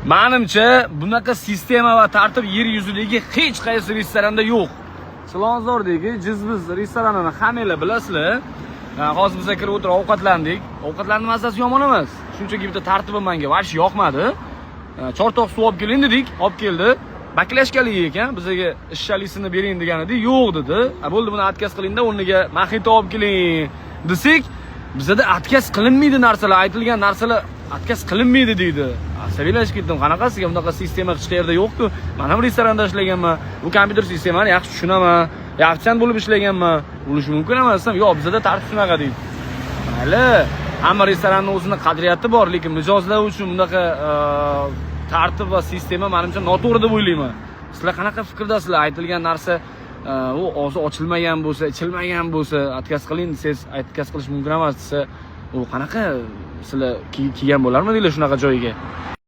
Menimcha, bunaqa sistema va tartib yer yuzidagi hech qaysi restoranda yo'q. Chilonzordagi Jizbiz restoranini hammanglar bilasizlar. Hozir biz kirib o'tirib ovqatlandik. Ovqatlarning mazasi yomon emas. Shunchaki bitta tartibi menga vash yoqmadi. Chortoq suv olib keling dedik, olib keldi. Baklashkali ekan, bizga ishchalisini bering degan edi, yo'q dedi. Bo'ldi, buni отказ qilingda, o'rniga maxita olib keling desak, bizda отказ qilinmaydi narsalar, aytilgan narsalar отказ qilinmaydi deydi. Asabiylashib ketdim. Qanaqasiga bunaqa sistema hech qayerda yo'q-ku. Men ham restoranda ishlaganman. Bu kompyuter sistemani yaxshi tushunaman. Yaxshidan bo'lib ishlaganman. Bo'lishi mumkin emas desam, yo'q, bizda tartib shunaqa deydi. Mayli, hamma restoranning o'zining qadriyati bor, lekin mijozlar uchun bunaqa tartib va sistema menimcha noto'g'ri deb o'ylayman. Sizlar qanaqa fikrdasizlar? Aytilgan narsa u og'zi ochilmagan bo'lsa, ichilmagan bo'lsa, отказ qiling desangiz, отказ qilish mumkin emas desa, u qanaqa sizlar kelgan bo'larmidinglar shunaqa joyga?